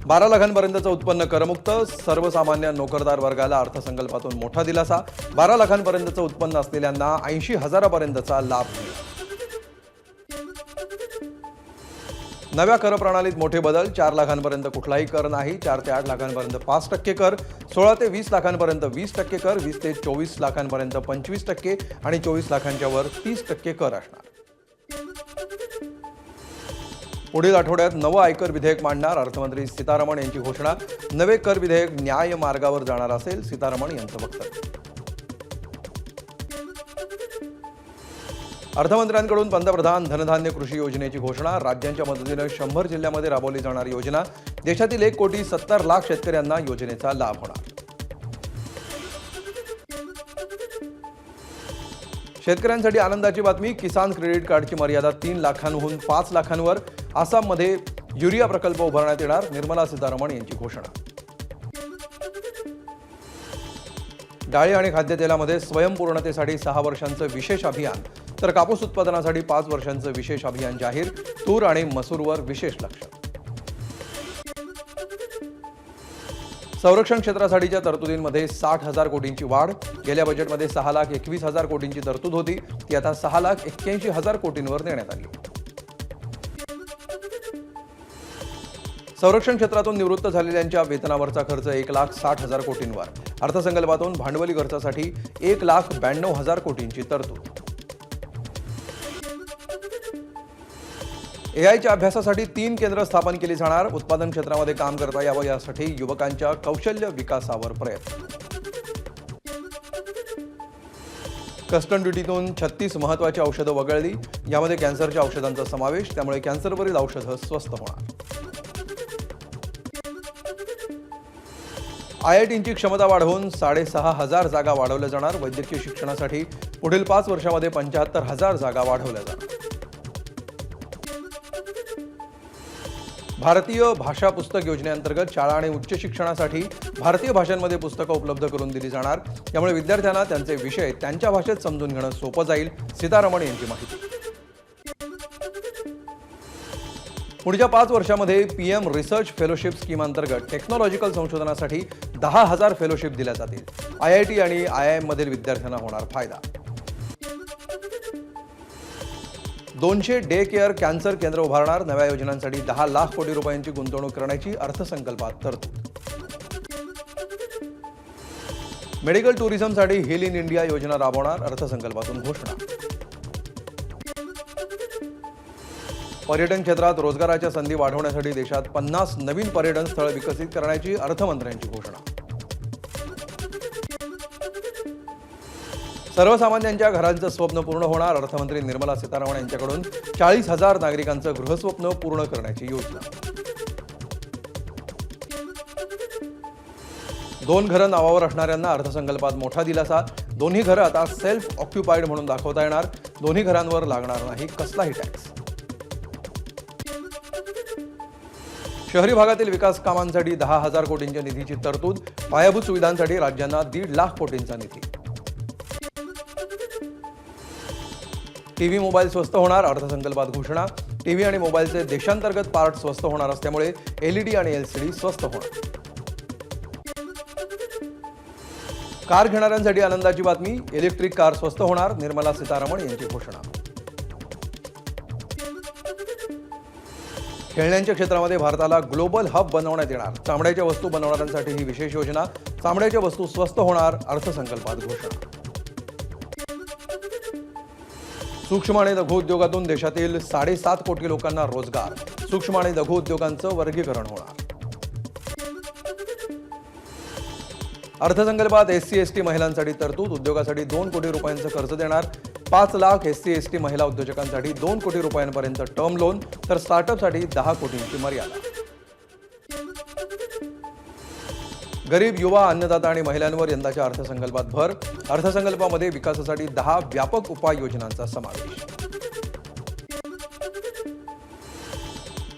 12 लाखांपर्यंतचं उत्पन्न करमुक्त, सर्वसामान्य नोकरदार वर्गाला अर्थसंकल्पातून मोठा दिलासा. 12 लाखांपर्यंतचं उत्पन्न असलेल्यांना 80,000पर्यंतचा लाभ मिळेल. नव्या कर प्रणालीत मोठे बदल. 4 लाखांपर्यंत कुठलाही कर नाही. 4 ते 8 लाखांपर्यंत 5% कर, 16 ते 20 लाखांपर्यंत 20% कर, 20 ते 24 लाखांपर्यंत 25% आणि 24 लाखांच्या वर 30% कर असणार. पुढील आठवड्यात नवं आयकर विधेयक मांडणार अर्थमंत्री सीतारमण यांची घोषणा. नवे कर विधेयक न्याय मार्गावर जाणार असेल, सीतारमण यांचं वक्तव्य. अर्थमंत्र्यांकडून पंतप्रधान धनधान्य कृषी योजनेची घोषणा. राज्यांच्या मदतीने 100 जिल्ह्यांमध्ये राबवली जाणार योजना. देशातील 1,70,00,000 शेतकऱ्यांना योजनेचा लाभ होणार. शेतकऱ्यांसाठी आनंदाची बातमी. किसान क्रेडिट कार्डची मर्यादा 3 लाखांहून 5 लाखांवर. आसाममध्ये युरिया प्रकल्प उभारण्यात येणार. निर्मला सीतारमण यांची घोषणा. डाळी आणि खाद्यतेलामध्ये स्वयंपूर्णतेसाठी 6 वर्षांचं विशेष अभियान, तर कापूस उत्पादनासाठी 5 वर्षांचं विशेष अभियान जाहीर. तूर आणि मसूरवर विशेष लक्ष. संरक्षण क्षेत्रासाठीच्या तरतुदींमध्ये 60,000 कोटींची वाढ. गेल्या बजेटमध्ये 6,21,000 कोटींची तरतूद होती, ती आता 6,81,000 कोटींवर नेण्यात आली. संरक्षण क्षेत्रातून निवृत्त झालेल्यांच्या वेतनावरचा खर्च 1,60,000 कोटींवर. अर्थसंकल्पातून भांडवली खर्चासाठी 1,92,000 कोटींची तरतूद. एआयच्या अभ्यासासाठी 3 केंद्र स्थापन केली जाणार. उत्पादन क्षेत्रामध्ये काम करता यावं यासाठी युवकांच्या कौशल्य विकासावर प्रयत्न. कस्टम ड्युटीतून 36 महत्त्वाची औषधं वगळली. यामध्ये कॅन्सरच्या औषधांचा समावेश. त्यामुळे कॅन्सरवरील औषधं स्वस्त होणार. IITंची क्षमता वाढवून 6,500 जागा वाढवल्या जाणार. वैद्यकीय शिक्षणासाठी पुढील 5 वर्षामध्ये 75,000 जागा वाढवल्या जाणार. भारतीय भाषा पुस्तक योजनेअंतर्गत शाळा आणि उच्च शिक्षणासाठी भारतीय भाषांमध्ये पुस्तकं उपलब्ध करून दिली जाणार. त्यामुळे विद्यार्थ्यांना त्यांचे विषय त्यांच्या भाषेत समजून घेणं सोपं जाईल. सीतारमण यांची माहिती. पुढच्या 5 वर्षामध्ये PM रिसर्च फेलोशिप स्कीम अंतर्गत टेक्नॉलॉजिकल संशोधनासाठी 10,000 फेलोशिप दिल्या जातील. IIT आणि IIM मधील विद्यार्थ्यांना होणार फायदा. 200 डे केअर कॅन्सर केंद्र उभारणार. नव्या योजनांसाठी 10 लाख कोटी रुपयांची गुंतवणूक करण्याची अर्थसंकल्पात तरतूद. मेडिकल टुरिझमसाठी हिल इन इंडिया योजना राबवणार. अर्थसंकल्पातून घोषणा. पर्यटन क्षेत्रात रोजगाराच्या संधी वाढवण्यासाठी देशात 50 नवीन पर्यटन स्थळ विकसित करण्याची अर्थमंत्र्यांची घोषणा. सर्वसामान्यांच्या घरांचं स्वप्न पूर्ण होणार. अर्थमंत्री निर्मला सीतारमण यांच्याकडून 40,000 नागरिकांचं गृहस्वप्न पूर्ण करण्याची योजना. 2 घरं नावावर असणाऱ्यांना अर्थसंकल्पात मोठा दिलासा. दोन्ही घरं आता सेल्फ ऑक्युपाईड म्हणून दाखवता येणार. दोन्ही घरांवर लागणार नाही कसलाही टॅक्स. शहरी भागातील विकास कामांसाठी 10,000 कोटींच्या निधीची तरतूद. पायाभूत सुविधांसाठी राज्यांना 1.5 लाख कोटींचा निधी. टीव्ही मोबाईल स्वस्त होणार. अर्थसंकल्पात घोषणा. टीव्ही आणि मोबाईलचे देशांतर्गत पार्ट स्वस्त होणार असल्यामुळे LED आणि LCD स्वस्त होणार. कार घेणाऱ्यांसाठी आनंदाची बातमी. इलेक्ट्रिक कार स्वस्त होणार. निर्मला सीतारमण यांची घोषणा. खेळण्यांच्या क्षेत्रामध्ये भारताला ग्लोबल हब बनवण्यात येणार. चामड्याच्या वस्तू बनवणाऱ्यांसाठी ही विशेष योजना. चामड्याच्या वस्तू स्वस्त होणार. अर्थसंकल्पात घोषणा. सूक्ष्म आणि लघु उद्योगातून देशातील 7.5 कोटी लोकांना रोजगार. सूक्ष्म आणि लघु उद्योगांचं वर्गीकरण होणार. अर्थसंकल्पात SC/ST महिलांसाठी तरतूद. उद्योगासाठी 2 कोटी रुपयांचं कर्ज देणार. 5 लाख SC/ST महिला उद्योजकांसाठी 2 कोटी रुपयांपर्यंत टर्म लोन, तर स्टार्टअपसाठी 10 कोटींची मर्यादा. गरीब, युवा, अन्नदाता आणि महिलांवर यंदाच्या अर्थसंकल्पात भर. अर्थसंकल्पामध्ये विकासासाठी 10 व्यापक उपाययोजनांचा समावेश.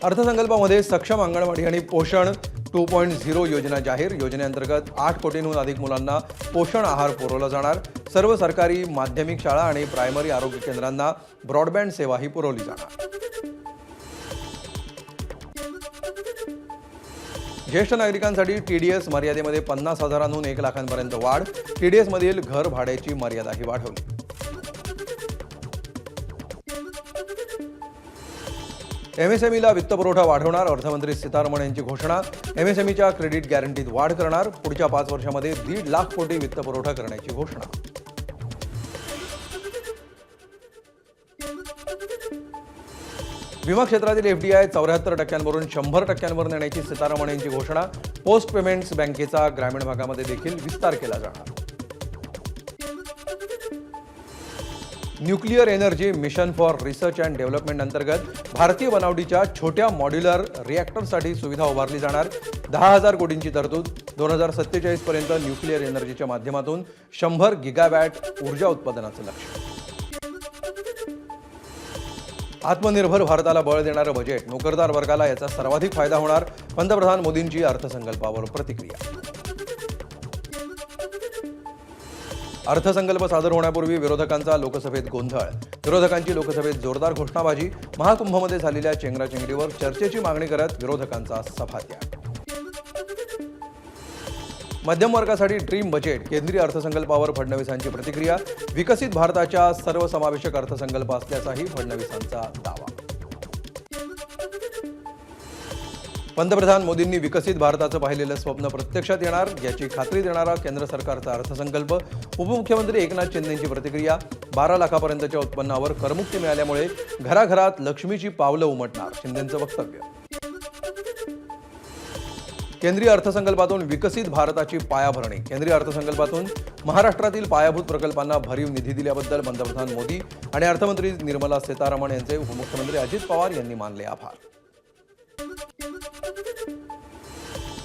अर्थसंकल्पामध्ये सक्षम अंगणवाडी आणि पोषण 2.0 योजना जाहीर. योजनेअंतर्गत 8 कोटींहून अधिक मुलांना पोषण आहार पुरवला जाणार. सर्व सरकारी माध्यमिक शाळा आणि प्रायमरी आरोग्य केंद्रांना ब्रॉडबँड सेवाही पुरवली जाणार. ज्येष्ठ नागरिकांसाठी TDS मर्यादेमध्ये 50,000 1 लाखांपर्यंत वाढ. TDS मधील घर भाड्याची मर्यादाही वाढवली. MSMEला वित्तपुरवठा वाढवणार. अर्थमंत्री सीतारमण यांची घोषणा. MSMEच्या क्रेडिट गॅरंटीत वाढ करणार. पुढच्या 5 वर्षांमध्ये 1.5 लाख कोटी वित्तपुरवठा करण्याची घोषणा. विमा क्षेत्रातील FDI 74% 100% नेण्याची सीतारमण यांची घोषणा. पोस्ट पेमेंट्स बँकेचा ग्रामीण भागामध्ये देखील विस्तार केला जाणार. Nuclear energy mission for research and development अंतर्गत भारतीय बनावटीच्या छोट्या मॉड्युलर रिॲक्टरसाठी सुविधा उभारली जाणार. 10,000 कोटींची तरतूद. 2047 पर्यंत न्यूक्लिअर एनर्जीच्या माध्यमातून 100 गिगावॅट ऊर्जा उत्पादनाचं लक्ष्य. आत्मनिर्भर भारताला बळ देणारं बजेट. नोकरदार वर्गाला याचा सर्वाधिक फायदा होणार. पंतप्रधान मोदींची अर्थसंकल्पावर प्रतिक्रिया. अर्थसंकल्प सादर होण्यापूर्वी विरोधकांचा लोकसभेत गोंधळ. विरोधकांची लोकसभेत जोरदार घोषणाबाजी. महाकुंभमध्ये झालेल्या चेंगराचेंगरीवर चर्चेची मागणी करत विरोधकांचा सभात्याग. मध्यम वर्गासाठी ड्रीम बजेट. केंद्रीय अर्थसंकल्पावर फडणवीसांची प्रतिक्रिया. विकसित भारताच्या सर्वसमावेशक अर्थसंकल्प असल्याचाही फडणवीसांचा दावा. पंतप्रधान मोदींनी विकसित भारताचं पाहिलेलं स्वप्न प्रत्यक्षात येणार याची खात्री देणारा केंद्र सरकारचा अर्थसंकल्प. उपमुख्यमंत्री एकनाथ शिंदेंची प्रतिक्रिया. 12 लाखापर्यंतच्या उत्पन्नावर करमुक्ती मिळाल्यामुळे घराघरात लक्ष्मीची पावलं उमटणार. शिंदेंचं वक्तव्य. केंद्रीय अर्थसंकल्पातून विकसित भारताची पायाभरणी. केंद्रीय अर्थसंकल्पातून महाराष्ट्रातील पायाभूत प्रकल्पांना भरीव निधी दिल्याबद्दल पंतप्रधान मोदी आणि अर्थमंत्री निर्मला सीतारमण यांचे उपमुख्यमंत्री अजित पवार यांनी मानले आभार.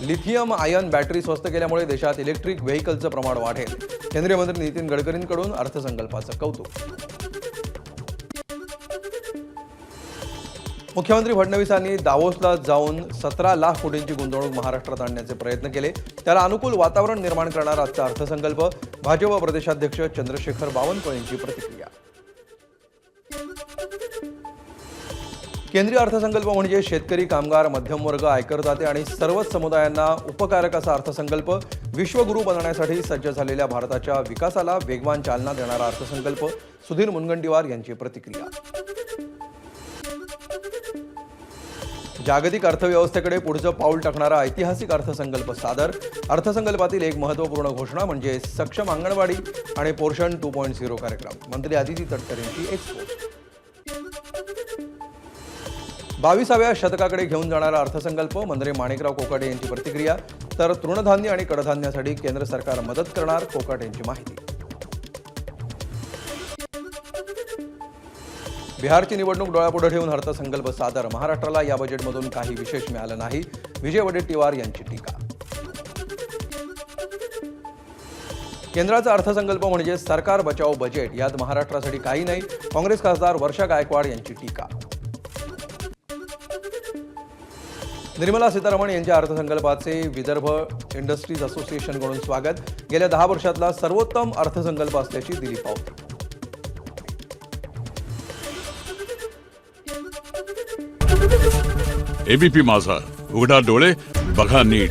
लिथियम आयन बॅटरी स्वस्त केल्यामुळे देशात इलेक्ट्रिक व्हेकलचं प्रमाण वाढेल. केंद्रीय मंत्री नितीन गडकरींकडून अर्थसंकल्पाचं कौतुक. मुख्यमंत्री फडणवीसांनी दावोसला जाऊन 17 लाख कोटींची गुंतवणूक महाराष्ट्रात आणण्याचे प्रयत्न केले. त्याला अनुकूल वातावरण निर्माण करणारा आजचा अर्थसंकल्प. भाजप प्रदेशाध्यक्ष चंद्रशेखर बावनकुळे यांची प्रतिक्रिया. केंद्रीय अर्थसंकल्प म्हणजे शेतकरी, कामगार, मध्यमवर्ग, आयकरदाते आणि सर्वच समुदायांना उपकारक असा अर्थसंकल्प. विश्वगुरू बनण्यासाठी सज्ज झालेल्या भारताच्या विकासाला वेगवान चालना देणारा अर्थसंकल्प. सुधीर मुनगंटीवार यांची प्रतिक्रिया. जागतिक अर्थव्यवस्थेकडे पुढचं पाऊल टाकणारा ऐतिहासिक अर्थसंकल्प सादर. अर्थसंकल्पातील एक महत्त्वपूर्ण घोषणा म्हणजे सक्षम अंगणवाडी आणि पोषण 2.0 कार्यक्रम. मंत्री अदिती तटकरेंची एक्सपोज. 22व्या शतकाकडे घेऊन जाणारा अर्थसंकल्प. मंत्री माणिकराव कोकाटे यांची प्रतिक्रिया. तर तृणधान्य आणि कडधान्यासाठी केंद्र सरकार मदत करणार. कोकाटे यांची माहिती. बिहारची निवडणूक डोळ्यापुढे ठेवून अर्थसंकल्प सादर. महाराष्ट्राला या बजेटमधून काही विशेष मिळालं नाही. विजय वडेट्टीवार यांची टीका. केंद्राचा अर्थसंकल्प म्हणजे सरकार बचाव बजेट. यात महाराष्ट्रासाठी काही नाही. काँग्रेस खासदार वर्षा गायकवाड यांची टीका. निर्मला सीतारमण यांच्या अर्थसंकल्पाचे विदर्भ इंडस्ट्रीज असोसिएशनकडून स्वागत. गेल्या 10 वर्षातला सर्वोत्तम अर्थसंकल्प असल्याची दिली पावती. ABP माझा, उघडा डोळे बघा नीट.